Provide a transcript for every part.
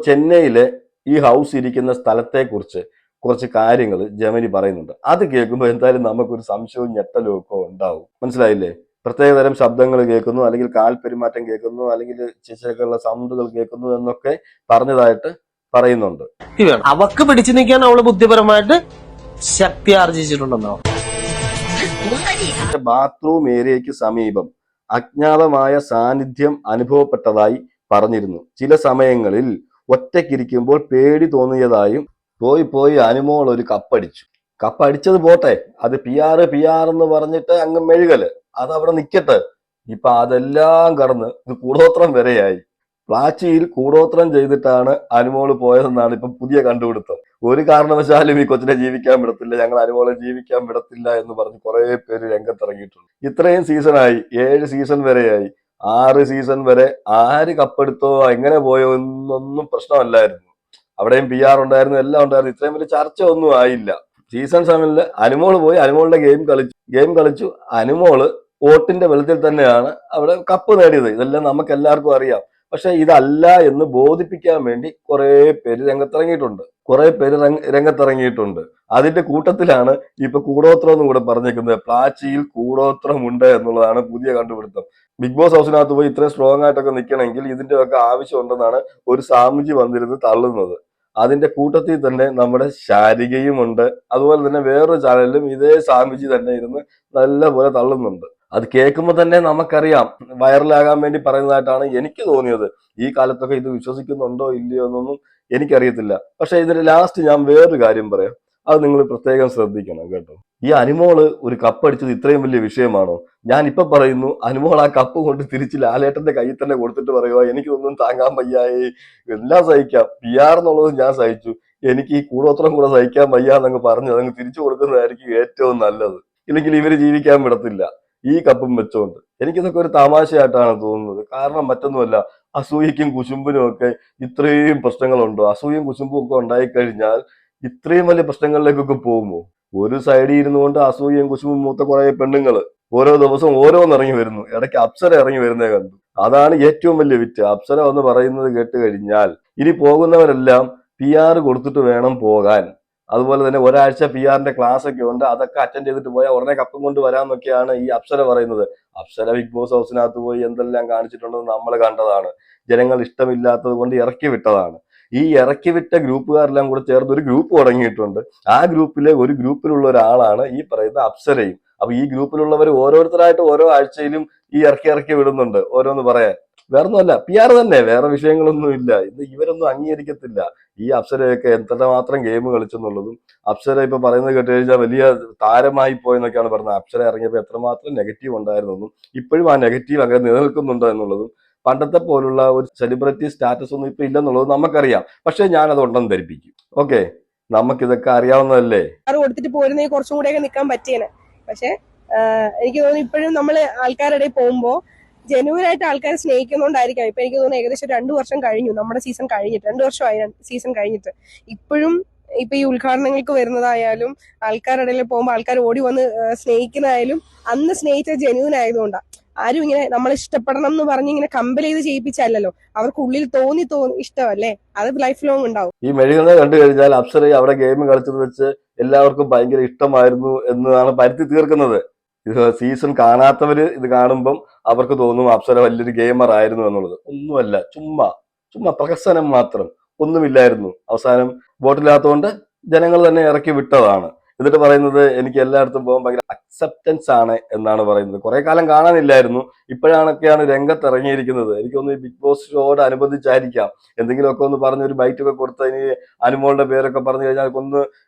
ചെന്നൈയിലെ ഈ ഹൗസ് ഇരിക്കുന്ന സ്ഥലത്തെക്കുറിച്ച് കുറച്ച് കാര്യങ്ങൾ ജെമിനി പറയുന്നുണ്ട്. അത് കേൾക്കുമ്പോൾ എന്തായാലും നമുക്കൊരു സംശയവും ഞെട്ടലും ഒക്കെ ഉണ്ടാവും. മനസ്സിലായില്ലേ? പ്രത്യേകതരം ശബ്ദങ്ങൾ കേൾക്കുന്നു, അല്ലെങ്കിൽ കാൽ പെരുമാറ്റം കേൾക്കുന്നു, അല്ലെങ്കിൽ ചിച്ചക്കുള്ള സൗണ്ടുകൾ കേൾക്കുന്നു എന്നൊക്കെ പറഞ്ഞതായിട്ട് പറയുന്നുണ്ട്. അവക്ക് പിടിച്ചു നിൽക്കാൻ അവള് ബുദ്ധിപരമായിട്ട് ശക്തി ആർജിച്ചിട്ടുണ്ടെന്നോ. ബാത്റൂം ഏരിയയ്ക്ക് സമീപം അജ്ഞാതമായ സാന്നിധ്യം അനുഭവപ്പെട്ടതായി പറഞ്ഞിരുന്നു. ചില സമയങ്ങളിൽ ഒറ്റയ്ക്കിരിക്കുമ്പോൾ പേടി തോന്നിയതായും പോയി അനുമോൾ ഒരു കപ്പടിച്ചത് പോട്ടെ, അത് പി ആർ എന്ന് പറഞ്ഞിട്ട് അങ്ങ് മെഴുകല്, അത് അവിടെ നിൽക്കട്ടെ. ഇപ്പൊ അതെല്ലാം കടന്ന് ഇത് കൂടോത്രം വരെയായി. പ്ലാച്ചിയിൽ കൂടോത്രം ചെയ്തിട്ടാണ് അനുമോള് പോയതെന്നാണ് ഇപ്പൊ പുതിയ കണ്ടുപിടുത്തം. ഒരു കാരണവശാലും ഈ കൊച്ചിനെ ജീവിക്കാൻ വിടത്തില്ല, ഞങ്ങൾ അനുമോളെ ജീവിക്കാൻ വിടത്തില്ല എന്ന് പറഞ്ഞ് കുറെ പേര് രംഗത്തിറങ്ങിയിട്ടുണ്ട്. ഇത്രയും സീസണായി, 7 സീസൺ വരെയായി, 6 സീസൺ വരെ ആര് കപ്പെടുത്തോ എങ്ങനെ പോയോ എന്നൊന്നും പ്രശ്നമല്ലായിരുന്നു. അവിടെയും പി ആർ ഉണ്ടായിരുന്നു, എല്ലാം ഉണ്ടായിരുന്നു. ഇത്രയും വലിയ ചർച്ച ഒന്നും ആയില്ല. സീസൺ 7 അനുമോള് പോയി അനുമോളുടെ ഗെയിം കളിച്ചു. അനുമോള് വോട്ടിന്റെ ബലത്തിൽ തന്നെയാണ് അവിടെ കപ്പ് നേടിയത്. ഇതെല്ലാം നമുക്ക് എല്ലാവർക്കും അറിയാം. പക്ഷെ ഇതല്ല എന്ന് ബോധിപ്പിക്കാൻ വേണ്ടി കുറെ പേര് രംഗത്തിറങ്ങിയിട്ടുണ്ട്. അതിന്റെ കൂട്ടത്തിലാണ് ഇപ്പൊ കൂടോത്രം എന്ന് കൂടെ പറഞ്ഞേക്കുന്നത്. പ്ലാച്ചിയിൽ കൂടോത്രം ഉണ്ട് എന്നുള്ളതാണ് പുതിയ കണ്ടുപിടുത്തം. ബിഗ് ബോസ് ഹൗസിനകത്ത് പോയി ഇത്രയും സ്ട്രോങ് ആയിട്ടൊക്കെ നിൽക്കണമെങ്കിൽ ഇതിന്റെ ഒക്കെ ആവശ്യം ഉണ്ടെന്നാണ് ഒരു സാമിജി വന്നിരുന്ന് തള്ളുന്നത്. അതിന്റെ കൂട്ടത്തിൽ തന്നെ നമ്മുടെ ശാരികയും ഉണ്ട്. അതുപോലെ തന്നെ വേറൊരു ചാനലിലും ഇതേ സാമിജി തന്നെ ഇരുന്ന് നല്ലപോലെ തള്ളുന്നുണ്ട്. അത് കേൾക്കുമ്പോൾ തന്നെ നമുക്കറിയാം വൈറലാകാൻ വേണ്ടി പറയുന്നതായിട്ടാണ് എനിക്ക് തോന്നിയത്. ഈ കാലത്തൊക്കെ ഇത് വിശ്വസിക്കുന്നുണ്ടോ ഇല്ലയോ എന്നൊന്നും എനിക്കറിയത്തില്ല. പക്ഷെ ഇതിന്റെ ലാസ്റ്റ് ഞാൻ വേറൊരു കാര്യം പറയാം, അത് നിങ്ങൾ പ്രത്യേകം ശ്രദ്ധിക്കണം കേട്ടോ. ഈ അനുമോള് ഒരു കപ്പടിച്ചത് ഇത്രയും വലിയ വിഷയമാണോ? ഞാൻ ഇപ്പൊ പറയുന്നു, അനുമോൾ ആ കപ്പ് കൊണ്ട് തിരിച്ച് ലാലേട്ടന്റെ കയ്യിൽ തന്നെ കൊടുത്തിട്ട് പറയുക, എനിക്കൊന്നും താങ്ങാൻ വയ്യായി, എല്ലാം സഹിക്കാം, പി ആർ എന്നുള്ളത് ഞാൻ സഹിച്ചു, എനിക്ക് ഈ കൂടോത്രം കൂടെ സഹിക്കാൻ വയ്യാന്നങ്ങ് പറഞ്ഞ് അതങ്ങ് തിരിച്ചു കൊടുക്കുന്നതായിരിക്കും ഏറ്റവും നല്ലത്. ഇല്ലെങ്കിൽ ഇവര് ജീവിക്കാൻ വിടത്തില്ല ഈ കപ്പും വെച്ചോണ്ട്. എനിക്കിതൊക്കെ ഒരു തമാശയായിട്ടാണ് തോന്നുന്നത്. കാരണം മറ്റൊന്നുമല്ല, അസൂയക്കും കുശുമ്പിനും ഒക്കെ ഇത്രയും പ്രശ്നങ്ങളുണ്ടോ? അസൂയും കുശുമ്പും ഒക്കെ ഉണ്ടായിക്കഴിഞ്ഞാൽ ഇത്രയും വലിയ പ്രശ്നങ്ങളിലേക്കൊക്കെ പോകുമോ? ഒരു സൈഡിൽ ഇരുന്നു കൊണ്ട് അസൂയയും കുശുമ്പും മൂത്ത കുറെ പെണ്ണുങ്ങള് ഓരോ ദിവസവും ഓരോന്ന് ഇറങ്ങി വരുന്നു. ഇടയ്ക്ക് അപ്സര ഇറങ്ങി വരുന്നേ കണ്ടു. അതാണ് ഏറ്റവും വലിയ വിറ്റ്. അപ്സര വന്ന് പറയുന്നത് കേട്ട് കഴിഞ്ഞാൽ ഇനി പോകുന്നവരെല്ലാം പി ആർ കൊടുത്തിട്ട് വേണം പോകാൻ. അതുപോലെ തന്നെ ഒരാഴ്ച പി ആറിന്റെ ക്ലാസ് ഒക്കെ ഉണ്ട്, അതൊക്കെ അറ്റൻഡ് ചെയ്തിട്ട് പോയാൽ ഉടനെ കപ്പും കൊണ്ട് വരാമെന്നൊക്കെയാണ് ഈ അപ്സര പറയുന്നത്. അപ്സര ബിഗ് ബോസ് ഹൗസിനകത്ത് പോയി എന്തെല്ലാം കാണിച്ചിട്ടുണ്ടെന്ന് നമ്മൾ കണ്ടതാണ്. ജനങ്ങൾ ഇഷ്ടമില്ലാത്തത് കൊണ്ട് ഇറക്കി വിട്ടതാണ്. ഈ ഇറക്കി വിട്ട ഗ്രൂപ്പുകാരെല്ലാം കൂടെ ചേർന്ന് ഒരു ഗ്രൂപ്പ് തുടങ്ങിയിട്ടുണ്ട്. ആ ഗ്രൂപ്പിലുള്ള ഒരാളാണ് ഈ പറയുന്ന അപ്സരയും. അപ്പൊ ഈ ഗ്രൂപ്പിലുള്ളവർ ഓരോരുത്തരായിട്ട് ഓരോ ആഴ്ചയിലും ഈ ഇറക്കി വിടുന്നുണ്ട് ഓരോന്ന് പറയാൻ. വേറൊന്നുമല്ല, പി ആർ തന്നെ, വേറെ വിഷയങ്ങളൊന്നും ഇല്ല. ഇത് ഇവരൊന്നും അംഗീകരിക്കത്തില്ല. ഈ അപ്സരയൊക്കെ എത്രമാത്രം ഗെയിം കളിച്ചെന്നുള്ളതും, അപ്സര ഇപ്പൊ പറയുന്നത് കേട്ട് കഴിഞ്ഞാൽ വലിയ താരമായി പോയെന്നൊക്കെയാണ് പറയുന്നത്. അപ്സര ഇറങ്ങിയപ്പോൾ എത്രമാത്രം നെഗറ്റീവ് ഉണ്ടായിരുന്നെന്നും ഇപ്പോഴും ആ നെഗറ്റീവ് അങ്ങനെ നിലനിൽക്കുന്നുണ്ടോ എന്നുള്ളതും, പണ്ടത്തെ പോലുള്ള ഒരു സെലിബ്രിറ്റി സ്റ്റാറ്റസ് ഒന്നും ഇപ്പൊ ഇല്ലെന്നുള്ളത് നമുക്കറിയാം. പക്ഷെ ഞാനത് ഉണ്ടെന്ന് ധരിപ്പിക്കും. ഓക്കെ, നമുക്കിതൊക്കെ അറിയാവുന്നതല്ലേ. കൊടുത്തിട്ട് പോരുന്നേ കുറച്ചും കൂടെയൊക്കെ നിൽക്കാൻ പറ്റിയേനെ. പക്ഷെ എനിക്ക് തോന്നുന്നു ഇപ്പോഴും നമ്മള് ആൾക്കാരുടെ പോകുമ്പോ ജനുവനായിട്ട് ആൾക്കാരെ സ്നേഹിക്കുന്നോണ്ടായിരിക്കാം. ഇപ്പൊ എനിക്ക് തോന്നുന്നു ഏകദേശം 2 വർഷം കഴിഞ്ഞു നമ്മുടെ സീസൺ കഴിഞ്ഞിട്ട്, 2 വർഷമായി സീസൺ കഴിഞ്ഞിട്ട്. ഇപ്പോഴും ഇപ്പൊ ഈ ഉദ്ഘാടനങ്ങൾക്ക് വരുന്നതായാലും ആൾക്കാരുടെ ഇടയിൽ പോകുമ്പോൾ ആൾക്കാർ ഓടി വന്ന് സ്നേഹിക്കുന്നതായാലും അന്ന് സ്നേഹിച്ച ജനുവൻ ആയതുകൊണ്ടാണ്. ആരും ഇങ്ങനെ നമ്മൾ ഇഷ്ടപ്പെടണം എന്ന് പറഞ്ഞ് ഇങ്ങനെ കമ്പൽ ചെയ്ത് ചെയ്യിപ്പിച്ചല്ലോ, അവർക്ക് ഉള്ളിൽ തോന്നി ഇഷ്ടമല്ലേ, അത് ലൈഫ് ലോങ് ഉണ്ടാവും. ഈ മെഴുകുന്നത് കണ്ടു കഴിഞ്ഞാൽ അപ്സര അവിടെ ഗെയിം കളിച്ചത് വെച്ച് എല്ലാവർക്കും ഭയങ്കര ഇഷ്ടമായിരുന്നു എന്നാണ് പരുത്തി തീർക്കുന്നത്. ഇത് സീസൺ കാണാത്തവര് ഇത് കാണുമ്പം അവർക്ക് തോന്നും അപ്സര വലിയൊരു ഗെയിമർ ആയിരുന്നു എന്നുള്ളത്. ഒന്നുമല്ല, ചുമ്മാ പ്രഹസനം മാത്രം, ഒന്നുമില്ലായിരുന്നു. അവസാനം വോട്ടില്ലാത്തതുകൊണ്ട് ജനങ്ങൾ തന്നെ ഇറക്കി വിട്ടതാണ്. എന്നിട്ട് പറയുന്നത് എനിക്ക് എല്ലായിടത്തും പോകാൻ ഭയങ്കര അക്സെപ്റ്റൻസ് ആണ് എന്നാണ് പറയുന്നത്. കുറെ കാലം കാണാനില്ലായിരുന്നു, ഇപ്പോഴാണൊക്കെയാണ് രംഗത്തിറങ്ങിയിരിക്കുന്നത്. എനിക്കൊന്ന് ബിഗ് ബോസ് ഷോയോട് അനുബന്ധിച്ചായിരിക്കാം എന്തെങ്കിലുമൊക്കെ ഒന്ന് പറഞ്ഞ് ഒരു ബൈറ്റ് ഒക്കെ കൊടുത്ത് ഇനി അനുമോളുടെ പേരൊക്കെ പറഞ്ഞു കഴിഞ്ഞാൽ ഒന്ന്,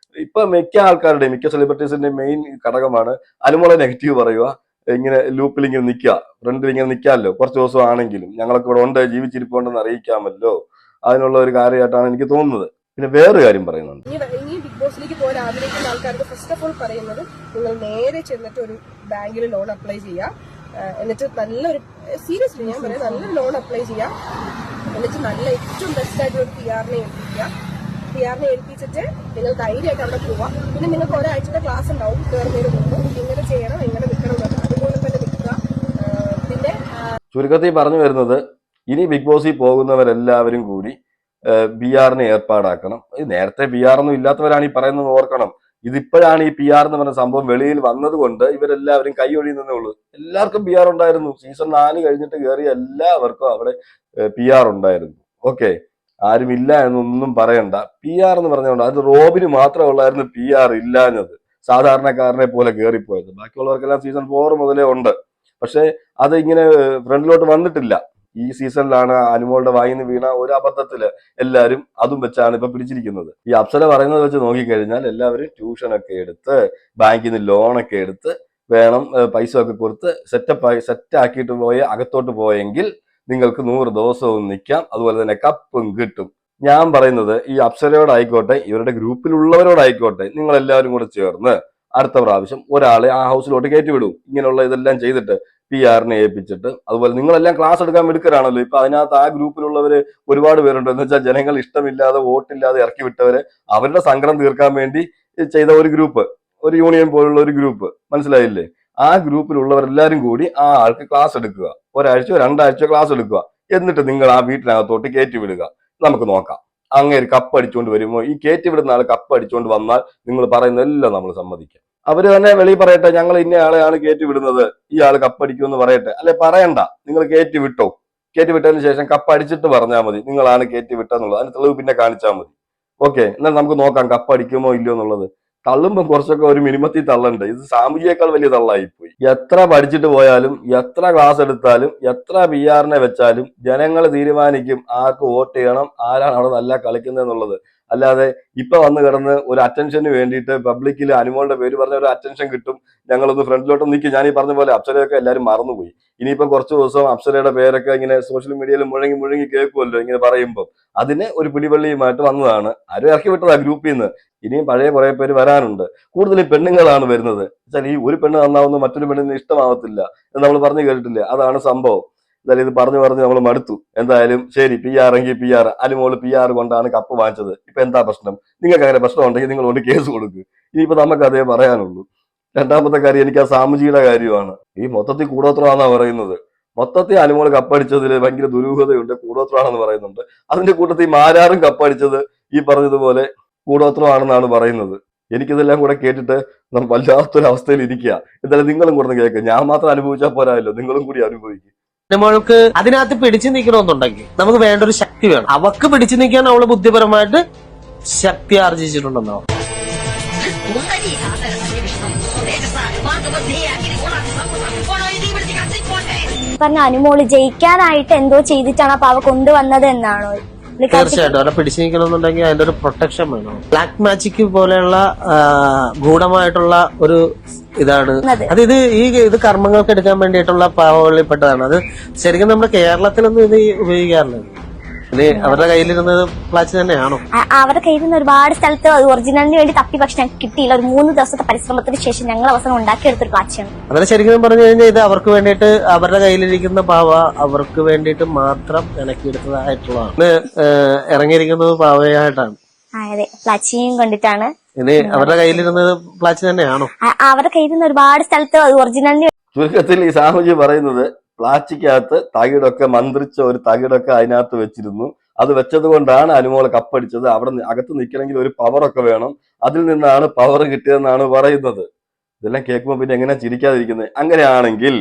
ഇപ്പൊ മിക്ക സെലിബ്രിറ്റീസിന്റെ മെയിൻ ഘടകമാണ് അനുമോളെ നെഗറ്റീവ് പറയുക, ഇങ്ങനെ ലൂപ്പിൽ ഇങ്ങനെ നിൽക്കുക, ഫ്രണ്ടിൽ ഇങ്ങനെ നിൽക്കാമല്ലോ കുറച്ച് ദിവസം ആണെങ്കിലും, ഞങ്ങളൊക്കെ ഇവിടെ ഉണ്ട്, ജീവിച്ചിരിപ്പുണ്ടെന്ന് അറിയിക്കാമല്ലോ. അതിനുള്ള ഒരു കാര്യമായിട്ടാണ് എനിക്ക് തോന്നുന്നത്. പിന്നെ വേറൊരു കാര്യം പറയുന്നുണ്ട്, ഇനി ബിഗ് ബോസിലേക്ക് പോകാൻ ആഗ്രഹിക്കുന്ന ആൾക്കാർക്ക് ഫസ്റ്റ് ഓഫ് ഓൾ പറയുന്നത്, നിങ്ങൾ നേരെ ചെന്നിട്ട് ഒരു ബാങ്കിൽ ലോൺ അപ്ലൈ ചെയ്യുക. എന്നിട്ട് നല്ലൊരു സീരിയസ്ലി ഞാൻ പറയാം, നല്ലൊരു ലോൺ അപ്ലൈ ചെയ്യുക. എന്നിട്ട് നല്ല ഏറ്റവും ബെസ്റ്റ് ആയിട്ടുള്ള ഒരു പി ആറിനെ ഏൽപ്പിച്ചിട്ട് നിങ്ങൾ ധൈര്യമായിട്ട് അവിടെ പോവാം. പിന്നെ നിങ്ങൾക്ക് ഒരാഴ്ചത്തെ ക്ലാസ് ഉണ്ടാവും കയറുന്നതിന് മുമ്പ്, ഇങ്ങനെ ചെയ്യണം, ഇങ്ങനെ നിൽക്കണം എന്നൊക്കെ, അതുപോലെ തന്നെ നിൽക്കുക. പിന്നെ ചുരുക്കത്തിൽ പറഞ്ഞു വരുന്നത്, ഇനി ബിഗ് ബോസിൽ പോകുന്നവരെല്ലാവരും കൂടി ബി ആറിനെ ഏർപ്പാടാക്കണം. നേരത്തെ ബി ആർ ഒന്നും ഇല്ലാത്തവരാണ് ഈ പറയുന്നത് ഓർക്കണം. ഇതിപ്പോഴാണ് ഈ പി ആർ എന്ന് പറഞ്ഞ സംഭവം വെളിയിൽ വന്നത് കൊണ്ട് ഇവരെല്ലാവരും കൈ ഒഴിയുന്നതേ ഉള്ളൂ. എല്ലാവർക്കും പി ആർ ഉണ്ടായിരുന്നു. സീസൺ 4 കഴിഞ്ഞിട്ട് കയറിയ എല്ലാവർക്കും അവിടെ പി ആർ ഉണ്ടായിരുന്നു. ഓക്കെ, ആരും ഇല്ല എന്നൊന്നും പറയണ്ട. പി ആർ എന്ന് പറഞ്ഞുകൊണ്ട് അത് റോബിന് മാത്രമേ ഉള്ളായിരുന്നു പി ആർ ഇല്ലാഞ്ഞത്, സാധാരണക്കാരനെ പോലെ കയറിപ്പോയത്. ബാക്കിയുള്ളവർക്കെല്ലാം സീസൺ 4 മുതലേ ഉണ്ട്. പക്ഷെ അത് ഇങ്ങനെ ഫ്രണ്ടിലോട്ട് വന്നിട്ടില്ല. ഈ സീസണിലാണ് അനുമോളുടെ വായിന്ന് വീണ ഒരു അബദ്ധത്തില് എല്ലാവരും അതും വെച്ചാണ് ഇപ്പൊ പിടിച്ചിരിക്കുന്നത്. ഈ അപ്സര പറയുന്നത് വെച്ച് നോക്കിക്കഴിഞ്ഞാൽ എല്ലാവരും ട്യൂഷനൊക്കെ എടുത്ത് ബാങ്കിൽ നിന്ന് ലോണൊക്കെ എടുത്ത് വേണം പൈസ ഒക്കെ കൊടുത്ത് സെറ്റ് ആക്കിയിട്ട് അകത്തോട്ട് പോയെങ്കിൽ നിങ്ങൾക്ക് 100 ദിവസവും നിൽക്കാം, അതുപോലെ തന്നെ കപ്പും കിട്ടും. ഞാൻ പറയുന്നത് ഈ അപ്സരയോടായിക്കോട്ടെ ഇവരുടെ ഗ്രൂപ്പിലുള്ളവരോടായിക്കോട്ടെ, നിങ്ങൾ എല്ലാവരും കൂടെ ചേർന്ന് അടുത്ത പ്രാവശ്യം ഒരാളെ ആ ഹൗസിലോട്ട് കയറ്റിവിടും. ഇങ്ങനെയുള്ള ഇതെല്ലാം ചെയ്തിട്ട് പി ആറിനെ ഏൽപ്പിച്ചിട്ട്. അതുപോലെ നിങ്ങളെല്ലാം ക്ലാസ് എടുക്കാൻ എടുക്കലാണല്ലോ. ഇപ്പൊ അതിനകത്ത് ആ ഗ്രൂപ്പിലുള്ളവര് ഒരുപാട് പേരുണ്ട്. എന്ന് വെച്ചാൽ ജനങ്ങൾ ഇഷ്ടമില്ലാതെ വോട്ടില്ലാതെ ഇറക്കി വിട്ടവരെ അവരുടെ സങ്കടം തീർക്കാൻ വേണ്ടി ചെയ്ത ഒരു ഗ്രൂപ്പ്, ഒരു യൂണിയൻ പോലുള്ള ഒരു ഗ്രൂപ്പ്, മനസ്സിലായില്ലേ? ആ ഗ്രൂപ്പിലുള്ളവരെല്ലാരും കൂടി ആ ആൾക്ക് ക്ലാസ് എടുക്കുക, ഒരാഴ്ചയോ 2 ആഴ്ചയോ ക്ലാസ് എടുക്കുക. എന്നിട്ട് നിങ്ങൾ ആ വീട്ടിനകത്തോട്ട് കയറ്റി വിടുക. നമുക്ക് നോക്കാം അങ്ങേര് കപ്പ് അടിച്ചുകൊണ്ട് വരുമോ. ഈ കയറ്റി വിടുന്ന ആൾ കപ്പ് അടിച്ചുകൊണ്ട് വന്നാൽ നിങ്ങൾ പറയുന്നതെല്ലാം നമ്മൾ സമ്മതിക്കാം. അവര് തന്നെ വെളിയിൽ പറയട്ടെ, ഞങ്ങൾ ഇന്ന ആളെയാണ് കയറ്റി വിടുന്നത്, ഈ ആൾ കപ്പടിക്കുമെന്ന് പറയട്ടെ. അല്ലെ, പറയണ്ട, നിങ്ങൾ കയറ്റി വിട്ടോ. കയറ്റി വിട്ടതിന് ശേഷം കപ്പ് അടിച്ചിട്ട് പറഞ്ഞാൽ മതി നിങ്ങളാണ് കയറ്റി വിട്ടെന്നുള്ളത്. അതിന് തെളിവ് പിന്നെ കാണിച്ചാൽ മതി. ഓക്കെ, എന്നാൽ നമുക്ക് നോക്കാം കപ്പ് അടിക്കുമോ ഇല്ലയോ എന്നുള്ളത്. തള്ളുമ്പോൾ കുറച്ചൊക്കെ ഒരു മിനിമത്തിൽ തള്ളണ്ട്. ഇത് സാമൂഹിയേക്കാൾ വലിയ തള്ളായിപ്പോയി. എത്ര പഠിച്ചിട്ട് പോയാലും, എത്ര ക്ലാസ് എടുത്താലും, എത്ര പി ആറിനെ വെച്ചാലും ജനങ്ങൾ തീരുമാനിക്കും ആർക്ക് വോട്ട് ചെയ്യണം, ആരാണ് അവിടെ നല്ല കളിക്കുന്നത് എന്നുള്ളത്. അല്ലാതെ ഇപ്പൊ വന്ന് കിടന്ന് ഒരു അറ്റൻഷന് വേണ്ടിയിട്ട് പബ്ലിക്കിൽ അനുമോളുടെ പേര് പറഞ്ഞ ഒരു അറ്റൻഷൻ കിട്ടും, ഞങ്ങളൊന്ന് ഫ്രണ്ടിലോട്ട് നിൽക്കും. ഞാൻ ഈ പറഞ്ഞ പോലെ അപ്സരയൊക്കെ എല്ലാവരും മറന്നുപോയി. ഇനിയിപ്പം കുറച്ച് ദിവസം അപ്സരയുടെ പേരൊക്കെ ഇങ്ങനെ സോഷ്യൽ മീഡിയയിൽ മുഴങ്ങി കേൾക്കുമല്ലോ ഇങ്ങനെ പറയുമ്പോൾ. അതിന് ഒരു പിടിവള്ളിയുമായിട്ട് വന്നതാണ്. ആരും ഇറക്കി വിട്ടതാ ഗ്രൂപ്പിൽ നിന്ന്. ഇനിയും പഴയ കുറെ പേര് വരാനുണ്ട്. കൂടുതലും പെണ്ണുങ്ങളാണ് വരുന്നത്. വെച്ചാൽ ഈ ഒരു പെണ്ണ് നന്നാവുന്ന മറ്റൊരു പെണ്ണിന് ഇഷ്ടമാവത്തില്ല എന്ന് നമ്മൾ പറഞ്ഞു കേട്ടിട്ടില്ലേ? അതാണ് സംഭവം. എന്തായാലും ഇത് പറഞ്ഞു നമ്മൾ മടുത്തു. എന്തായാലും ശരി, പി ആർ എങ്കിൽ P R. Anumol P R കൊണ്ടാണ് കപ്പ് വാങ്ങിച്ചത്. ഇപ്പൊ എന്താ പ്രശ്നം? നിങ്ങൾക്ക് അങ്ങനെ പ്രശ്നം ഉണ്ടെങ്കിൽ നിങ്ങൾ കൊണ്ട് കേസ് കൊടുക്കുക. ഇനിയിപ്പോ നമുക്ക് അതേ പറയാനുള്ളൂ. രണ്ടാമത്തെ കാര്യം എനിക്ക് ആ സാമുജിയുടെ കാര്യമാണ്. ഈ മൊത്തത്തിൽ കൂടോത്രമാണെന്നാ പറയുന്നത്. മൊത്തത്തിൽ അനുമോള് കപ്പടിച്ചതിൽ ഭയങ്കര ദുരൂഹതയുണ്ട്, കൂടോത്രമാണെന്ന് പറയുന്നുണ്ട്. അതിന്റെ കൂട്ടത്തിൽ മാരാറും കപ്പടിച്ചത് ഈ പറഞ്ഞതുപോലെ കൂടോത്രമാണെന്നാണ് പറയുന്നത്. എനിക്കിതെല്ലാം കൂടെ കേട്ടിട്ട് വല്ലാത്തൊരു അവസ്ഥയിൽ ഇരിക്കുക. എന്തായാലും നിങ്ങളും കൂടെ കേൾക്കുക. ഞാൻ മാത്രം അനുഭവിച്ചാൽ പോരായല്ലോ, നിങ്ങളും കൂടി അനുഭവിക്കും. നമ്മൾക്ക് അതിനകത്ത് പിടിച്ചു നിൽക്കണമെന്നുണ്ടെങ്കിൽ നമുക്ക് വേണ്ട ഒരു ശക്തി വേണം. അവക്ക് പിടിച്ചു നിൽക്കാൻ അവള് ബുദ്ധിപരമായിട്ട് ശക്തി ആർജിച്ചിട്ടുണ്ടെന്നോ. പറഞ്ഞ അനുമോള് ജയിക്കാനായിട്ട് എന്തോ ചെയ്തിട്ടാണ് അപ്പൊ അവ കൊണ്ടുവന്നത് എന്നാണോ? തീർച്ചയായിട്ടും അവരെ പിടിച്ചു നിൽക്കണമെന്നുണ്ടെങ്കിൽ അതിന്റെ ഒരു പ്രൊട്ടക്ഷൻ വേണം. ബ്ലാക്ക് മാജിക് പോലെയുള്ള ഗൂഢമായിട്ടുള്ള ഒരു ഇതാണ് അത്. ഇത് കർമ്മങ്ങൾക്ക് എടുക്കാൻ വേണ്ടിയിട്ടുള്ള പാവങ്ങളിൽപ്പെട്ടതാണ്. അത് ശരിക്കും നമ്മുടെ കേരളത്തിലൊന്നും ഇത് ഉപയോഗിക്കാറില്ല. ഇത് അവരുടെ കയ്യിലിരുന്നത് പ്ലാച്ച് തന്നെയാണോ? അവരുടെ കയ്യിൽ നിന്ന് ഒരുപാട് സ്ഥലത്ത് ഒറിജിനലിന് വേണ്ടി തപ്പി, പക്ഷെ ഞങ്ങൾക്ക് കിട്ടിയില്ല. ഒരു 3 ദിവസത്തെ പരിശ്രമത്തിന് ശേഷം ഞങ്ങൾ അവസാനം ഉണ്ടാക്കിയെടുത്തൊരു പ്ലാച്ചാണ്. അങ്ങനെ ശരിക്കും പറഞ്ഞു കഴിഞ്ഞാൽ ഇത് അവർക്ക് വേണ്ടിയിട്ട്, അവരുടെ കയ്യിലിരിക്കുന്ന പാവ അവർക്ക് വേണ്ടിയിട്ട് മാത്രം ഇണക്കിയെടുത്തതായിട്ടുള്ളതാണ്. ഇറങ്ങിയിരിക്കുന്നത് പാവയായിട്ടാണ്. അതെ, പ്ലാച്ചിയും കൊണ്ടിട്ടാണ്. ഇത് അവരുടെ കയ്യിലിരുന്നത് പ്ലാച്ച് തന്നെയാണോ? അവരുടെ കയ്യിൽ നിന്ന് ഒരുപാട് സ്ഥലത്ത് ഒറിജിനലിന്. ചുരുക്കത്തിൽ ഈ സാഹുജി പറയുന്നത് പ്ലാച്ചിക്കകത്ത് തകിടൊക്കെ മന്ത്രിച്ച ഒരു തകിടൊക്കെ അതിനകത്ത് വെച്ചിരുന്നു. അത് വെച്ചത് കൊണ്ടാണ് അനുമോള് കപ്പടിച്ചത്. അവിടെ അകത്ത് നിൽക്കണമെങ്കിൽ ഒരു പവറൊക്കെ വേണം, അതിൽ നിന്നാണ് പവർ കിട്ടിയതെന്നാണ് പറയുന്നത്. ഇതെല്ലാം കേൾക്കുമ്പോൾ പിന്നെ എങ്ങനെയാ ചിരിക്കാതിരിക്കുന്നത്? അങ്ങനെയാണെങ്കിൽ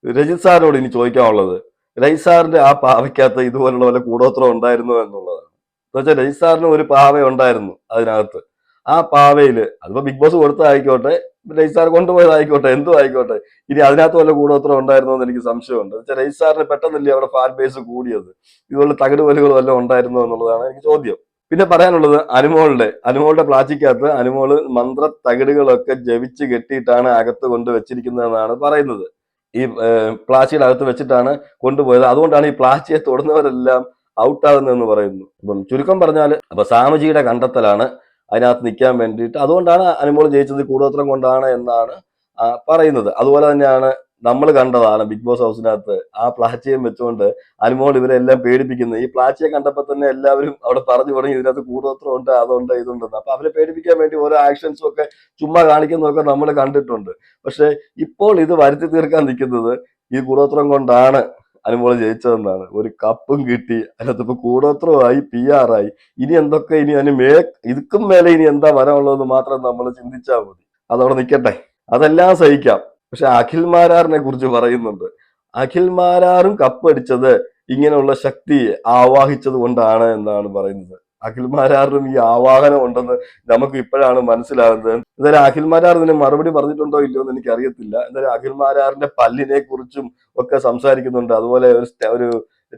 രജിത് സാറിനോട് ഇനി ചോദിക്കാനുള്ളത്, രജിത് സാറിന്റെ ആ പാവയ്ക്കകത്ത് ഇതുപോലുള്ള വല്ല കൂടോത്രം ഉണ്ടായിരുന്നു എന്നുള്ളതാണ്. എന്ന് വെച്ചാൽ രജിത് സാറിന് ഒരു പാവ ഉണ്ടായിരുന്നു അതിനകത്ത്. ആ പാവയില് അതിപ്പോ ബിഗ് ബോസ് കൊടുത്തതായിക്കോട്ടെ, രജിത് സാർ കൊണ്ടുപോയതായിക്കോട്ടെ, എന്തും ആയിക്കോട്ടെ, ഇനി അതിനകത്ത് വല്ല കൂടോത്രം ഉണ്ടായിരുന്നോ എന്ന് എനിക്ക് സംശയമുണ്ട്. വെച്ചാൽ രജിത് സാറിന് പെട്ടെന്നില്ലേ അവിടെ ഫാൻ ബേസ് കൂടിയത്. ഇതുപോലെ തകിട് വലുകൾ വല്ലതും ഉണ്ടായിരുന്നോ എന്നുള്ളതാണ് എനിക്ക് ചോദ്യം. പിന്നെ പറയാനുള്ളത് അനുമോളുടെ പ്ലാച്ചിക്കകത്ത് അനുമോള് മന്ത്ര തകിടുകളൊക്കെ ജപിച്ച് കെട്ടിയിട്ടാണ് അകത്ത് കൊണ്ട് വെച്ചിരിക്കുന്നതെന്നാണ് പറയുന്നത്. ഈ പ്ലാച്ചിയുടെ അകത്ത് വെച്ചിട്ടാണ് കൊണ്ടുപോയത്. അതുകൊണ്ടാണ് ഈ പ്ലാച്ചിയെ തൊടുന്നവരെല്ലാം ഔട്ടാകുന്നതെന്ന് പറയുന്നു. അപ്പം ചുരുക്കം പറഞ്ഞാൽ അപ്പൊ സാമജിയുടെ കണ്ടെത്തലാണ് അതിനകത്ത് നിൽക്കാൻ വേണ്ടിയിട്ട്. അതുകൊണ്ടാണ് അനുമോൾ ജയിച്ചത് കൂടോത്രം കൊണ്ടാണ് എന്നാണ് പറയുന്നത്. അതുപോലെ തന്നെയാണ് നമ്മൾ കണ്ടതാണ് ബിഗ് ബോസ് ഹൗസിനകത്ത് ആ പ്ലാച്ചിയം വെച്ചുകൊണ്ട് അനുമോൾ ഇവരെല്ലാം പേടിപ്പിക്കുന്നത്. ഈ പ്ലാച്ചിയെ കണ്ടപ്പോൾ തന്നെ എല്ലാവരും അവിടെ പറഞ്ഞു തുടങ്ങി ഇതിനകത്ത് കൂടോത്രം ഉണ്ട്, അതുണ്ട്, ഇതുണ്ടെന്ന്. അപ്പൊ അവരെ പേടിപ്പിക്കാൻ വേണ്ടി ഓരോ ആക്ഷൻസും ഒക്കെ ചുമ്മാ കാണിക്കുന്നതൊക്കെ നമ്മൾ കണ്ടിട്ടുണ്ട്. പക്ഷെ ഇപ്പോൾ ഇത് വരുത്തി തീർക്കാൻ നിൽക്കുന്നത് ഈ കൂടോത്രം കൊണ്ടാണ് അനുമോള് ജയിച്ചതെന്നാണ്. ഒരു കപ്പും കിട്ടി, അതിനകത്ത് ഇപ്പൊ കൂടോത്രമായി, PR ആയി. ഇനി എന്തൊക്കെ ഇനി ഇതുക്കും മേലെ ഇനി എന്താ വരാനുള്ളതെന്ന് മാത്രം നമ്മൾ ചിന്തിച്ചാൽ മതി. അതവിടെ നിൽക്കട്ടെ, അതെല്ലാം സഹിക്കാം. പക്ഷെ അഖിൽ മാരാറിനെ കുറിച്ച് പറയുന്നുണ്ട്. അഖിൽ മാരാറും കപ്പടിച്ചത് ഇങ്ങനെയുള്ള ശക്തി ആവാഹിച്ചത് കൊണ്ടാണ് എന്നാണ് പറയുന്നത്. അഖിൽ മാരാറിനും ഈ ആവാഹനം ഉണ്ടെന്ന് നമുക്ക് ഇപ്പോഴാണ് മനസ്സിലാകുന്നത്. എന്തായാലും അഖിൽ മാരാർ ഇതിന് മറുപടി പറഞ്ഞിട്ടുണ്ടോ ഇല്ലയോ എന്ന് എനിക്ക് അറിയത്തില്ല. എന്തായാലും അഖിൽ മാരാറിന്റെ പല്ലിനെ കുറിച്ചും ഒക്കെ സംസാരിക്കുന്നുണ്ട്. അതുപോലെ ഒരു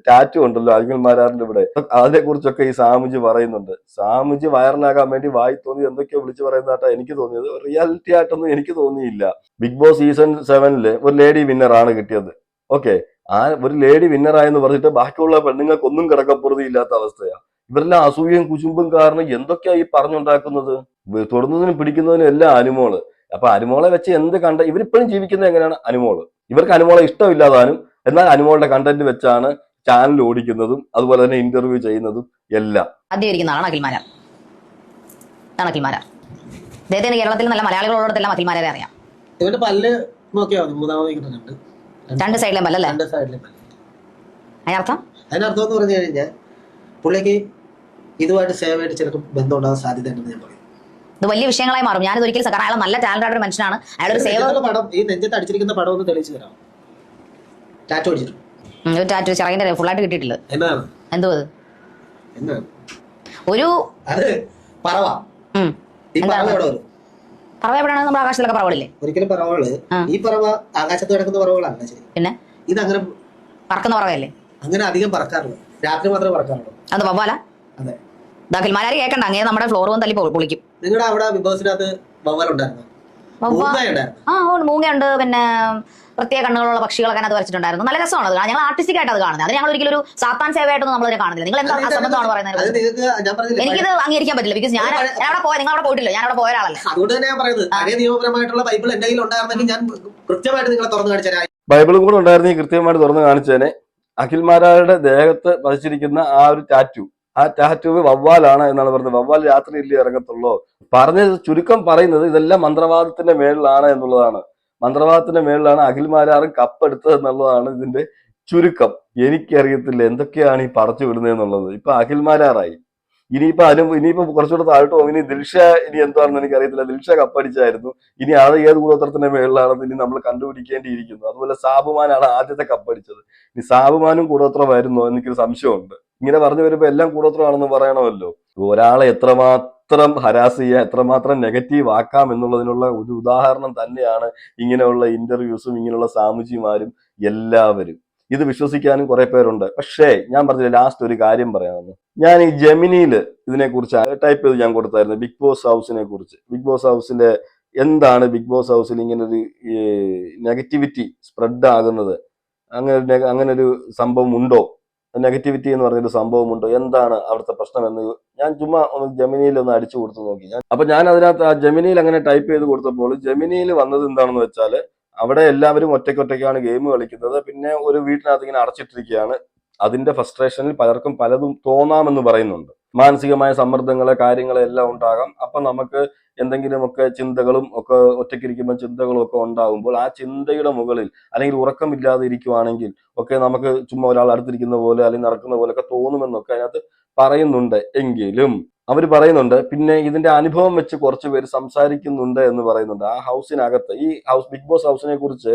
ടാറ്റു ഉണ്ടല്ലോ അഖിൽ മാരാറിന്റെ ഇവിടെ, അതിനെ കുറിച്ചൊക്കെ ഈ സാമുജി പറയുന്നുണ്ട്. സാമുജി വൈറലാകാൻ വേണ്ടി വായി തോന്നി എന്തൊക്കെയോ വിളിച്ചു പറയുന്നതായിട്ടാ എനിക്ക് തോന്നിയത്. റിയാലിറ്റി ആയിട്ടൊന്നും എനിക്ക് തോന്നിയില്ല. ബിഗ് ബോസ് സീസൺ 7 ഒരു ലേഡി വിന്നർ ആണ് കിട്ടിയത്. ഓക്കെ, ആ ഒരു ലേഡി വിന്നറായെന്ന് പറഞ്ഞിട്ട് ബാക്കിയുള്ള പെണ്ണുങ്ങൾക്ക് ഒന്നും കിടക്കപ്പുറതി ഇല്ലാത്ത അവസ്ഥയാണ്. ഇവരെല്ലാം അസൂയയും കുശുമ്പും കാരണം എന്തൊക്കെയാ ഈ പറഞ്ഞുണ്ടാക്കുന്നത്. തൊടുന്നതിനും പിടിക്കുന്നതിനും എല്ലാം അനുമോള്. അപ്പൊ അനുമോളെ വെച്ച് എന്ത് ഇവരിപ്പോഴും ജീവിക്കുന്നത് എങ്ങനെയാണ്? അനുമോള്. ഇവർക്ക് അനുമോളെ ഇഷ്ടമില്ലാതാനും എന്നാൽ അനുമോളുടെ കണ്ടന്റ് വെച്ചാണ് ചാനൽ ഓടിക്കുന്നതും അതുപോലെ തന്നെ ഇന്റർവ്യൂ ചെയ്യുന്നതും എല്ലാം. ആദ്യം ഇരിക്കുന്ന ആളാണ് അഖിൽമാരാർ. അദ്ദേഹത്തിന് കേരളത്തിൽ നല്ല മലയാളികളോടത്തെല്ലാം അഖിൽമാരെ അറിയാം. ഇവന്റെ പല്ല് നോക്കിയാൽ മൂന്നാമത് രണ്ട് സൈഡിലും പല്ലല്ലേ? അതിനർത്ഥം എന്ന് പറഞ്ഞു കഴിഞ്ഞാൽ പുള്ളിക്ക് ഇതുമായിട്ട് സേവയായിട്ട് ചിലപ്പോൾ ബന്ധം ഉണ്ടാകാൻ സാധ്യത ഉണ്ടെന്ന് ഞാൻ പറയും. ഇത് വലിയ വിഷയങ്ങളായി മാറും. ഞാനിത് ഒരിക്കലും കാരണം അയാൾ നല്ല ടാലന്റ് ആയിട്ട് ഒരു മനുഷ്യനാണ്. അയാളൊരു സേവ പടം, ഈ നെഞ്ചത്ത് അടിച്ചിരിക്കുന്ന പടം ഒന്ന് തെളിയിച്ചു തരാം. ടാറ്റു അടിച്ചിട്ടുണ്ട്. ഒരു ടാറ്റു ചിറകിന്റെ ഫുള്ളായിട്ട് കിട്ടിയിട്ടില്ല. എന്താണ് എന്തോ അത് എന്താണ് ഒരു അത് പറവ. ഈ പറവ എവിടെ വരും? പറവ എവിടെയാണ്? നമ്മുടെ ആകാശത്തിലൊക്കെ പറവളില്ലേ? ഒരിക്കലും പറവകള് ഈ പറവ ആകാശത്ത് കിടക്കുന്ന പറവകളല്ല. ശരി, പിന്നെ ഇത് അങ്ങനെ പറക്കുന്ന പറവയല്ലേ? അങ്ങനെ അധികം പറക്കാറില്ല, രാത്രി മാത്രമേ പറക്കാറുള്ളൂ. അത് വവ്വാല? അതെ. അഖിൽമാരാര് കേൾക്കണ്ട, അങ്ങനെ നമ്മുടെ ഫ്ലോർ വന്ന് തല്ലി പൊളിക്കും. നിങ്ങളുടെ അവിടെ ബിഗ് ബോസിനകത്ത് വവ്വാലുണ്ടായിരുന്നു? മൂങ്ങയുണ്ട്, പിന്നെ പ്രത്യേക കണ്ണുകളുള്ള പക്ഷികളൊക്കെ അത് വരച്ചിട്ടുണ്ടായിരുന്നു. നല്ല രസമാണ് അത്. ഞങ്ങൾ ആർട്ടിസ്റ്റിക് ആയിട്ട് അത് കാണുന്നത്. അത് ഞങ്ങൾ ഒരിക്കലും ഒരു സാത്താൻ സേവയായിട്ടൊന്നും നമ്മളതിനെ കാണുന്നില്ല. നിങ്ങൾ എന്താ അസംബന്ധമാണ് പറയുന്നത്? എനിക്കിത് അംഗീകരിക്കാൻ പറ്റില്ല. ബിക്കോസ് ഞാൻ അവിടെ പോയ, നിങ്ങൾ അവിടെ പോയിട്ടില്ല, ഞാൻ അവിടെ പോയ ഒരാളല്ല. അതുകൊണ്ട് തന്നെ ഞാൻ പറയുന്നത് പഴയ നിയമപരമായിട്ടുള്ള ബൈബിൾ എന്റെ കയ്യിൽ ഉണ്ടായിരുന്നെങ്കിൽ ഞാൻ കൃത്യമായിട്ട് നിങ്ങളെ തുറന്നു കാണിച്ചാൽ. ബൈബിളും കൂടെ ഉണ്ടായിരുന്നെങ്കിൽ കൃത്യമായിട്ട് തുറന്നു കാണിച്ചേനെ. അഖിൽമാരാരുടെ ദേഹത്ത് പതിച്ചിരിക്കുന്ന ആ ഒരു ടാറ്റു, ആ ടാറ്റു വവ്വാലാണ് എന്നാണ് പറഞ്ഞത്. വവ്വാൽ രാത്രി ഇല്ലേ ഇറങ്ങത്തുള്ളൂ പറഞ്ഞത്. ചുരുക്കം പറയുന്നത് ഇതെല്ലാം മന്ത്രവാദത്തിന്റെ മേളിലാണ് എന്നുള്ളതാണ്. മന്ത്രവാദത്തിന്റെ മേളിലാണ് അഖിൽമാരാറും കപ്പെടുത്തത് എന്നുള്ളതാണ് ഇതിന്റെ ചുരുക്കം. എനിക്കറിയത്തില്ല എന്തൊക്കെയാണ് ഈ പടച്ചു വിടുന്നത് എന്നുള്ളത്. ഇപ്പൊ അഖിൽമാരാറായി, ഇനിയിപ്പോ കുറച്ചുകൂടെ താഴോട്ട് പോകും. ഇനി ദിൽഷ ഇനി എന്താണെന്ന് എനിക്കറിയത്തില്ല. ദിൽഷ കപ്പടിച്ചായിരുന്നു. ഇനി അത് ഏത് കൂടോത്രത്തിന്റെ മേളിലാണെന്ന് ഇനി നമ്മൾ കണ്ടുപിടിക്കേണ്ടിയിരിക്കുന്നു. അതുപോലെ സാബുമാനാണ് ആദ്യത്തെ കപ്പടിച്ചത്. ഇനി സാബുമാനും കൂടോത്രമായിരുന്നോ എനിക്കൊരു സംശയമുണ്ട്. ഇങ്ങനെ പറഞ്ഞു വരുമ്പോ എല്ലാം കൂടോത്രമാണെന്ന് പറയണമല്ലോ. ഒരാളെ എത്രമാത്രം ഹരാസ് ചെയ്യാൻ, എത്രമാത്രം നെഗറ്റീവ് ആക്കാം എന്നുള്ളതിനുള്ള ഒരു ഉദാഹരണം തന്നെയാണ് ഇങ്ങനെയുള്ള ഇന്റർവ്യൂസും ഇങ്ങനെയുള്ള സാമുജിമാരും എല്ലാവരും. ഇത് വിശ്വസിക്കാനും കുറെ പേരുണ്ട്. പക്ഷേ ഞാൻ പറഞ്ഞില്ല, ലാസ്റ്റ് ഒരു കാര്യം പറയാമെന്ന്. ഞാൻ ഈ ജെമിനിയിൽ ഇതിനെക്കുറിച്ച് ടൈപ്പ് ചെയ്ത് ഞാൻ കൊടുത്തായിരുന്നു, ബിഗ് ബോസ് ഹൗസിനെ കുറിച്ച്. ബിഗ് ബോസ് ഹൗസിന്റെ എന്താണ് ബിഗ് ബോസ് ഹൗസിൽ ഇങ്ങനൊരു നെഗറ്റിവിറ്റി സ്പ്രെഡ് ആകുന്നത്, അങ്ങനെ ഒരു സംഭവം ഉണ്ടോ, നെഗറ്റിവിറ്റി എന്ന് പറഞ്ഞൊരു സംഭവം ഉണ്ടോ, എന്താണ് അവിടുത്തെ പ്രശ്നം എന്ന് ഞാൻ ചുമ്മാ ഒന്ന് ജെമിനിയിൽ ഒന്ന് അടിച്ചു കൊടുത്തു നോക്കി. അപ്പൊ ഞാൻ അതിനകത്ത് ആ ജെമിനിയിൽ അങ്ങനെ ടൈപ്പ് ചെയ്ത് കൊടുത്തപ്പോൾ ജെമിനിയിൽ വന്നത് എന്താണെന്ന് വെച്ചാൽ, അവിടെ എല്ലാവരും ഒറ്റയ്ക്കൊറ്റയ്ക്കാണ് ഗെയിം കളിക്കുന്നത്. പിന്നെ ഒരു വീട്ടിനകത്ത് ഇങ്ങനെ അടച്ചിട്ടിരിക്കുകയാണ്. അതിന്റെ ഫ്രസ്ട്രേഷനിൽ പലർക്കും പലതും തോന്നാമെന്ന് പറയുന്നുണ്ട്. മാനസികമായ സമ്മർദ്ദങ്ങളെ കാര്യങ്ങളെ എല്ലാം ഉണ്ടാകാം. അപ്പൊ നമുക്ക് എന്തെങ്കിലുമൊക്കെ ചിന്തകളും ഒക്കെ ഒറ്റയ്ക്കിരിക്കുമ്പോൾ ചിന്തകളും ഒക്കെ ഉണ്ടാകുമ്പോൾ ആ ചിന്തയുടെ മുകളിൽ അല്ലെങ്കിൽ ഉറക്കമില്ലാതെ ഇരിക്കുവാണെങ്കിൽ ഒക്കെ നമുക്ക് ചുമ്മാ ഒരാൾ അടുത്തിരിക്കുന്ന പോലെ അല്ലെങ്കിൽ നടക്കുന്ന പോലെ ഒക്കെ തോന്നുമെന്നൊക്കെ അതിനകത്ത് പറയുന്നുണ്ട്. എങ്കിലും അവർ പറയുന്നുണ്ട്, പിന്നെ ഇതിന്റെ അനുഭവം വെച്ച് കുറച്ച് പേര് സംസാരിക്കുന്നുണ്ട് എന്ന് പറയുന്നുണ്ട്. ആ ഹൗസിനകത്ത്, ഈ ബിഗ് ബോസ് ഹൗസിനെ കുറിച്ച്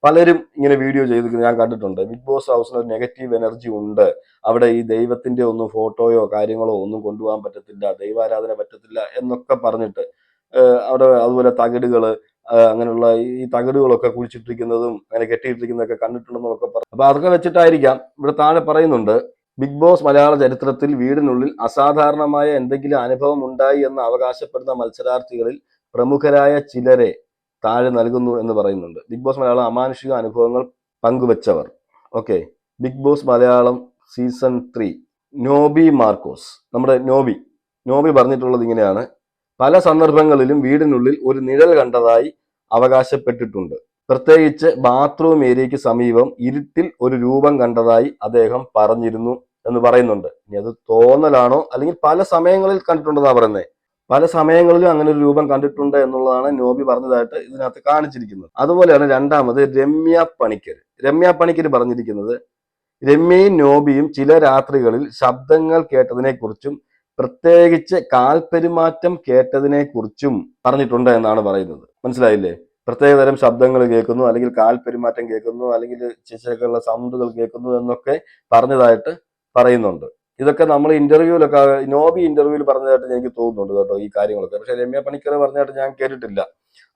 പലരും ഇങ്ങനെ വീഡിയോ ചെയ്തിരിക്കുന്നത് ഞാൻ കണ്ടിട്ടുണ്ട്. ബിഗ് ബോസ് ഹൗസിന് ഒരു നെഗറ്റീവ് എനർജി ഉണ്ട്. അവിടെ ഈ ദൈവത്തിന്റെ ഒന്നും ഫോട്ടോയോ കാര്യങ്ങളോ ഒന്നും കൊണ്ടുപോകാൻ പറ്റത്തില്ല, ദൈവാരാധന പറ്റത്തില്ല എന്നൊക്കെ പറഞ്ഞിട്ട് അവിടെ അതുപോലെ തകിടുകള്, അങ്ങനെയുള്ള ഈ തകിടുകളൊക്കെ കുഴിച്ചിട്ടിരിക്കുന്നതും അങ്ങനെ കെട്ടിയിട്ടിരിക്കുന്നതൊക്കെ കണ്ടിട്ടുണ്ടെന്നൊക്കെ പറഞ്ഞു. അപ്പൊ അതൊക്കെ വെച്ചിട്ടായിരിക്കാം ഇവിടെ താഴെ പറയുന്നുണ്ട്, ബിഗ് ബോസ് മലയാള ചരിത്രത്തിൽ വീടിനുള്ളിൽ അസാധാരണമായ എന്തെങ്കിലും അനുഭവം ഉണ്ടായി എന്ന് അവകാശപ്പെടുന്ന മത്സരാർത്ഥികളിൽ പ്രമുഖരായ ചിലരെ താഴെ നൽകുന്നു എന്ന് പറയുന്നുണ്ട്. ബിഗ് ബോസ് മലയാളം അമാനുഷിക അനുഭവങ്ങൾ പങ്കുവച്ചവർ. Okay, Bigg Boss Malayalam season 3 Noby Marcos, നമ്മുടെ നോബി പറഞ്ഞിട്ടുള്ളത് ഇങ്ങനെയാണ്: പല സന്ദർഭങ്ങളിലും വീടിനുള്ളിൽ ഒരു നിഴൽ കണ്ടതായി അവകാശപ്പെട്ടിട്ടുണ്ട്. പ്രത്യേകിച്ച് ബാത്റൂം ഏരിയയ്ക്ക് സമീപം ഇരുട്ടിൽ ഒരു രൂപം കണ്ടതായി അദ്ദേഹം പറഞ്ഞിരുന്നു എന്ന് പറയുന്നുണ്ട്. ഇനി അത് തോന്നലാണോ അല്ലെങ്കിൽ പല സമയങ്ങളിൽ കണ്ടിട്ടുണ്ടെന്നാ പറയുന്നത്. പല സമയങ്ങളിലും അങ്ങനെ ഒരു രൂപം കണ്ടിട്ടുണ്ട് എന്നുള്ളതാണ് നോബി പറഞ്ഞതായിട്ട് ഇതിനകത്ത് കാണിച്ചിരിക്കുന്നത്. അതുപോലെയാണ് രണ്ടാമത് രമ്യ പണിക്കർ പറഞ്ഞിരിക്കുന്നത്, രമ്യയും നോബിയും ചില രാത്രികളിൽ ശബ്ദങ്ങൾ കേട്ടതിനെക്കുറിച്ചും പ്രത്യേകിച്ച് കാൽപെരുമാറ്റം കേട്ടതിനെക്കുറിച്ചും പറഞ്ഞിട്ടുണ്ട് എന്നാണ് പറയുന്നത്. മനസ്സിലായില്ലേ? പ്രത്യേകതരം ശബ്ദങ്ങൾ കേൾക്കുന്നു, അല്ലെങ്കിൽ കാൽപെരുമാറ്റം കേൾക്കുന്നു, അല്ലെങ്കിൽ ചിലക്കുള്ള സൗണ്ടുകൾ കേൾക്കുന്നു എന്നൊക്കെ പറഞ്ഞതായിട്ട് പറയുന്നുണ്ട്. ഇതൊക്കെ നമ്മൾ ഇന്റർവ്യൂലൊക്കെ നോബി ഇന്റർവ്യൂവിൽ പറഞ്ഞതായിട്ട് എനിക്ക് തോന്നുന്നുണ്ട് കേട്ടോ ഈ കാര്യങ്ങളൊക്കെ. പക്ഷെ രമ്യ പണിക്കർ പറഞ്ഞതായിട്ട് ഞാൻ കേട്ടിട്ടില്ല.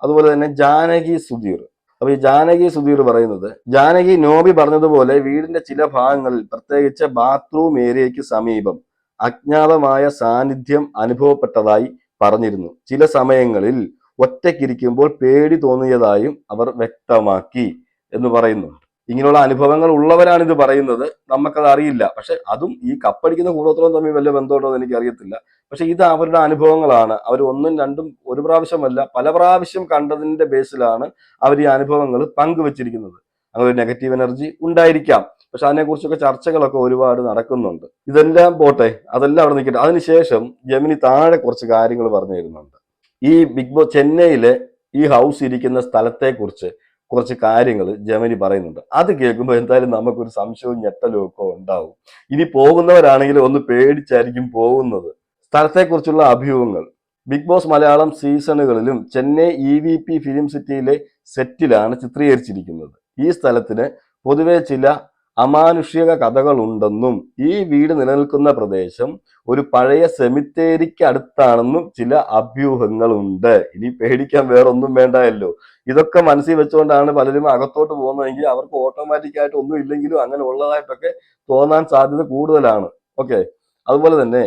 അതുപോലെ തന്നെ ജാനകി സുധീർ. അപ്പൊ ഈ ജാനകി സുധീർ പറയുന്നത്, ജാനകി നോബി പറഞ്ഞതുപോലെ വീടിന്റെ ചില ഭാഗങ്ങളിൽ പ്രത്യേകിച്ച് ബാത്റൂം ഏരിയയ്ക്ക് സമീപം അജ്ഞാതമായ സാന്നിധ്യം അനുഭവപ്പെട്ടതായി പറഞ്ഞിരുന്നു. ചില സമയങ്ങളിൽ ഒറ്റയ്ക്കിരിക്കുമ്പോൾ പേടി തോന്നിയതായും അവർ വ്യക്തമാക്കി എന്ന് പറയുന്നുണ്ട്. ഇങ്ങനെയുള്ള അനുഭവങ്ങൾ ഉള്ളവരാണ് ഇത് പറയുന്നത്. നമുക്കത് അറിയില്ല. പക്ഷെ അതും ഈ കപ്പടിക്കുന്ന കൂടോത്രവും തമ്മിൽ വല്ല ബന്ധമുണ്ടോ എന്ന് എനിക്ക് അറിയത്തില്ല. പക്ഷെ ഇത് അവരുടെ അനുഭവങ്ങളാണ്. അവർ ഒന്നും രണ്ടും ഒരു പ്രാവശ്യമല്ല പല പ്രാവശ്യം കണ്ടതിന്റെ ബേസിലാണ് അവർ ഈ അനുഭവങ്ങൾ പങ്കുവച്ചിരിക്കുന്നത്. അങ്ങനെ ഒരു നെഗറ്റീവ് എനർജി ഉണ്ടായിരിക്കാം. പക്ഷെ അതിനെക്കുറിച്ചൊക്കെ ചർച്ചകളൊക്കെ ഒരുപാട് നടക്കുന്നുണ്ട്. ഇതെല്ലാം പോട്ടെ, അതെല്ലാം അവിടെ നിൽക്കട്ടെ. അതിനുശേഷം ജെമിനി താഴെ കുറച്ച് കാര്യങ്ങൾ പറഞ്ഞു തരുന്നുണ്ട്. ഈ ബിഗ് ബോസ് ചെന്നൈയിലെ ഈ ഹൗസ് ഇരിക്കുന്ന സ്ഥലത്തെക്കുറിച്ച് കുറച്ച് കാര്യങ്ങൾ ജെമിനി പറയുന്നുണ്ട്. അത് കേൾക്കുമ്പോൾ എന്തായാലും നമുക്കൊരു സംശയവും ഞെട്ടലും ഒക്കെ ഉണ്ടാവും. ഇനി പോകുന്നവരാണെങ്കിൽ ഒന്ന് പേടിച്ചായിരിക്കും പോകുന്നത്. സ്ഥലത്തെക്കുറിച്ചുള്ള അഭ്യൂഹങ്ങൾ ബിഗ് ബോസ് മലയാളം സീസണുകളിലും ചെന്നൈ EVP ഫിലിം സിറ്റിയിലെ സെറ്റിലാണ് ചിത്രീകരിച്ചിരിക്കുന്നത്. ഈ സ്ഥലത്തിന് പൊതുവെ ചില അമാനുഷിക കഥകളുണ്ടെന്നും ഈ വീട് നിലനിൽക്കുന്ന പ്രദേശം ഒരു പഴയ സെമിത്തേരിക്ക് അടുത്താണെന്നും ചില അഭ്യൂഹങ്ങളുണ്ട്. ഇനി പേടിക്കാൻ വേറൊന്നും വേണ്ടല്ലോ. ഇതൊക്കെ മനസ്സിൽ വെച്ചുകൊണ്ടാണ് പലരും അകത്തോട്ട് പോകുന്നതെങ്കിൽ അവർക്ക് ഓട്ടോമാറ്റിക്കായിട്ട് ഒന്നും ഇല്ലെങ്കിലും അങ്ങനെ ഉള്ളതായിട്ടൊക്കെ തോന്നാൻ സാധ്യത കൂടുതലാണ്. ഓക്കെ. അതുപോലെ തന്നെ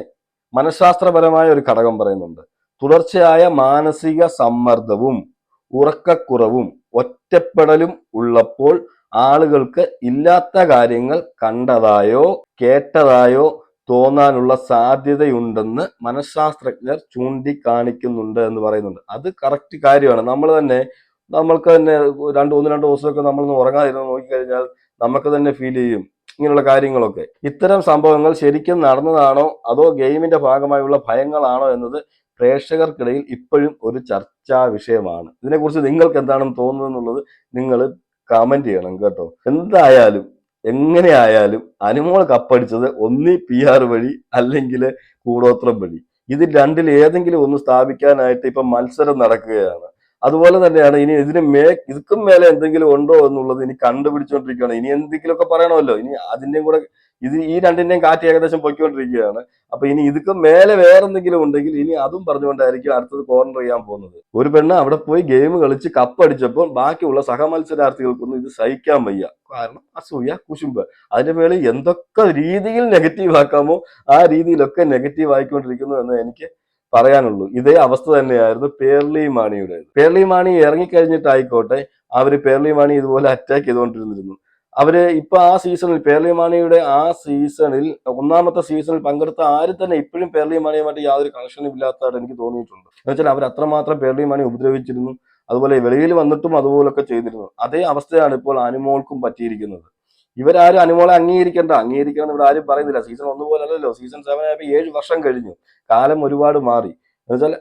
മനഃശാസ്ത്രപരമായ ഒരു ഘടകം പറയുന്നുണ്ട്. തുടർച്ചയായ മാനസിക സമ്മർദ്ദവും ഉറക്കക്കുറവും ഒറ്റപ്പെടലും ഉള്ളപ്പോൾ ആളുകൾക്ക് ഇല്ലാത്ത കാര്യങ്ങൾ കണ്ടതായോ കേട്ടതായോ തോന്നാനുള്ള സാധ്യതയുണ്ടെന്ന് മനഃശാസ്ത്രജ്ഞർ ചൂണ്ടിക്കാണിക്കുന്നുണ്ട് എന്ന് പറയുന്നുണ്ട്. അത് കറക്റ്റ് കാര്യമാണ്. നമ്മൾക്ക് തന്നെ ഒന്ന് രണ്ട് ദിവസമൊക്കെ നമ്മളൊന്ന് ഉറങ്ങാതിരുന്ന് നോക്കിക്കഴിഞ്ഞാൽ നമുക്ക് തന്നെ ഫീൽ ചെയ്യും ഇങ്ങനെയുള്ള കാര്യങ്ങളൊക്കെ. ഇത്തരം സംഭവങ്ങൾ ശരിക്കും നടന്നതാണോ അതോ ഗെയിമിന്റെ ഭാഗമായുള്ള ഭയങ്ങളാണോ എന്നത് പ്രേക്ഷകർക്കിടയിൽ ഇപ്പോഴും ഒരു ചർച്ചാ വിഷയമാണ്. ഇതിനെക്കുറിച്ച് നിങ്ങൾക്ക് എന്താണെന്ന് തോന്നുന്നത് എന്നുള്ളത് നിങ്ങൾ കമന്റ് ചെയ്യണം കേട്ടോ. എന്തായാലും എങ്ങനെയായാലും അനുമോൾ കപ്പടിച്ചത് ഒന്നി PR വഴി അല്ലെങ്കിൽ കൂടോത്രം വഴി. ഇത് രണ്ടിൽ ഏതെങ്കിലും ഒന്ന് സ്ഥാപിക്കാനായിട്ട് ഇപ്പൊ മത്സരം നടക്കുകയാണ്. അതുപോലെ തന്നെയാണ് ഇനി ഇതുക്കും മേലെ എന്തെങ്കിലും ഉണ്ടോ എന്നുള്ളത് ഇനി കണ്ടുപിടിച്ചുകൊണ്ടിരിക്കുകയാണ്. ഇനി എന്തെങ്കിലുമൊക്കെ പറയണമല്ലോ. ഇനി അതിന്റെയും കൂടെ ഈ രണ്ടിന്റെയും കാറ്റ് ഏകദേശം പൊയ്ക്കൊണ്ടിരിക്കുകയാണ്. അപ്പൊ ഇനി ഇതുക്കും മേലെ വേറെന്തെങ്കിലും ഉണ്ടെങ്കിൽ ഇനി അതും പറഞ്ഞുകൊണ്ടായിരിക്കും അടുത്തത് കോർണർ ചെയ്യാൻ പോകുന്നത്. ഒരു പെണ്ണ് അവിടെ പോയി ഗെയിം കളിച്ച് കപ്പടിച്ചപ്പോൾ ബാക്കിയുള്ള സഹമത്സരാർത്ഥികൾക്കൊന്നും ഇത് സഹിക്കാൻ വയ്യ. കാരണം അസൂയ, കുശുമ്പ്. അതിന്റെ മേളിൽ എന്തൊക്കെ രീതിയിൽ നെഗറ്റീവ് ആക്കാമോ ആ രീതിയിലൊക്കെ നെഗറ്റീവ് ആയിക്കൊണ്ടിരിക്കുന്നു എന്ന് എനിക്ക് പറയാനുള്ളൂ. ഇതേ അവസ്ഥ തന്നെയായിരുന്നു പേർലി മാണിയുടേത്. പേർലി മാണി ഇറങ്ങിക്കഴിഞ്ഞിട്ടായിക്കോട്ടെ പേർലി മാണി ഇതുപോലെ അറ്റാക്ക് ചെയ്തുകൊണ്ടിരുന്നിരുന്നു. ഇപ്പൊ ആ സീസണിൽ പേർലി മാണിയുടെ ഒന്നാമത്തെ സീസണിൽ പങ്കെടുത്ത ആരും തന്നെ ഇപ്പോഴും പേർലി മാണിയുമായിട്ട് യാതൊരു കണക്ഷനും ഇല്ലാത്തതായിട്ട് എനിക്ക് തോന്നിയിട്ടുണ്ട്. എന്നുവെച്ചാൽ അവർ അത്രമാത്രം പേർലി മാണി ഉപദ്രവിച്ചിരുന്നു. അതുപോലെ വെളിയിൽ വന്നിട്ടും അതുപോലൊക്കെ ചെയ്തിരുന്നു. അതേ അവസ്ഥയാണ് ഇപ്പോൾ അനുമോൾക്കും പറ്റിയിരിക്കുന്നത്. ഇവരാരും അനുമോളെ അംഗീകരിക്കണം ഇവിടെ ആരും പറയുന്നില്ല. സീസൺ 1 പോലല്ലോ, സീസൺ 7 ആയപ്പോൾ 7 വർഷം കഴിഞ്ഞു. കാലം ഒരുപാട് മാറി. എന്നുവെച്ചാൽ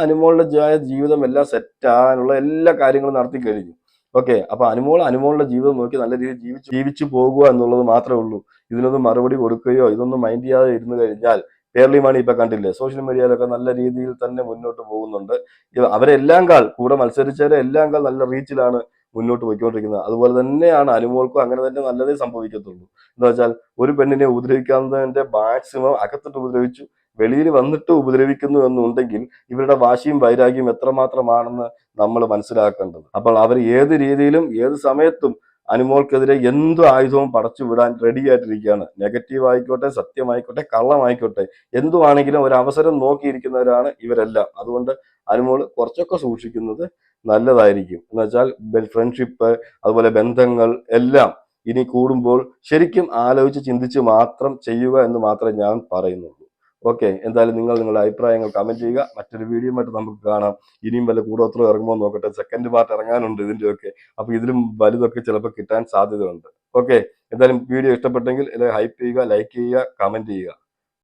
അനുമോളുടെ ജീവിതം എല്ലാം സെറ്റ് ആകാനുള്ള എല്ലാ കാര്യങ്ങളും നടത്തി കഴിഞ്ഞു. ഓക്കെ. അപ്പൊ അനുമോളുടെ ജീവിതം നോക്കി നല്ല രീതിയിൽ ജീവിച്ചു പോകുക എന്നുള്ളത് മാത്രമേ ഉള്ളൂ. ഇതിനൊന്നും മറുപടി കൊടുക്കുകയോ ഇതൊന്നും മൈൻഡ് ചെയ്യാതെ ഇരുന്നു കഴിഞ്ഞാൽ പേർലി മാണി ഇപ്പൊ കണ്ടില്ലേ, സോഷ്യൽ മീഡിയയിലൊക്കെ നല്ല രീതിയിൽ തന്നെ മുന്നോട്ട് പോകുന്നുണ്ട്. കൂടെ മത്സരിച്ചവരെ എല്ലാം നല്ല റീച്ചിലാണ് മുന്നോട്ട് പോയിക്കൊണ്ടിരിക്കുന്നത്. അതുപോലെ തന്നെയാണ് അനുമോൾക്കും അങ്ങനെ തന്നെ നല്ലതേ സംഭവിക്കത്തുള്ളൂ. എന്താ വെച്ചാൽ ഒരു പെണ്ണിനെ ഉപദ്രവിക്കാവുന്നതിന്റെ മാക്സിമം അകത്തിട്ട് ഉപദ്രവിച്ചു, വെളിയിൽ വന്നിട്ട് ഉപദ്രവിക്കുന്നു എന്നുണ്ടെങ്കിൽ ഇവരുടെ വാശിയും വൈരാഗ്യം എത്രമാത്രമാണെന്ന് നമ്മൾ മനസ്സിലാക്കേണ്ടത്. അപ്പോൾ അവർ ഏത് രീതിയിലും ഏത് സമയത്തും അനുമോൾക്കെതിരെ എന്ത് ആയുധവും പടച്ചു വിടാൻ റെഡി ആയിട്ടിരിക്കുകയാണ്. നെഗറ്റീവ് ആയിക്കോട്ടെ, സത്യമായിക്കോട്ടെ, കള്ളമായിക്കോട്ടെ, എന്തുവാണെങ്കിലും ഒരു അവസരം നോക്കിയിരിക്കുന്നവരാണ് ഇവരെല്ലാം. അതുകൊണ്ട് അനുമോൾ കുറച്ചൊക്കെ സൂക്ഷിക്കുന്നത് നല്ലതായിരിക്കും. എന്ന് വെച്ചാൽ ഫ്രണ്ട്ഷിപ്പ്, അതുപോലെ ബന്ധങ്ങൾ എല്ലാം ഇനി കൂടുമ്പോൾ ശരിക്കും ആലോചിച്ച് ചിന്തിച്ച് മാത്രം ചെയ്യുക എന്ന് മാത്രമേ ഞാൻ പറയുന്നുള്ളൂ. ഓക്കെ. എന്തായാലും നിങ്ങളുടെ അഭിപ്രായങ്ങൾ കമന്റ് ചെയ്യുക. മറ്റൊരു വീഡിയോയുമായിട്ട് നമുക്ക് കാണാം. ഇനിയും വല്ല കൂടോത്രം ഇറങ്ങുമോ നോക്കട്ടെ. സെക്കൻഡ് പാർട്ട് ഇറങ്ങാനുണ്ട് ഇതിന്റെയൊക്കെ. അപ്പൊ ഇതിലും വലുതൊക്കെ ചിലപ്പോൾ കിട്ടാൻ സാധ്യതയുണ്ട്. ഓക്കെ. എന്തായാലും വീഡിയോ ഇഷ്ടപ്പെട്ടെങ്കിൽ ഹൈപ്പ് ചെയ്യുക, ലൈക്ക് ചെയ്യുക, കമന്റ് ചെയ്യുക.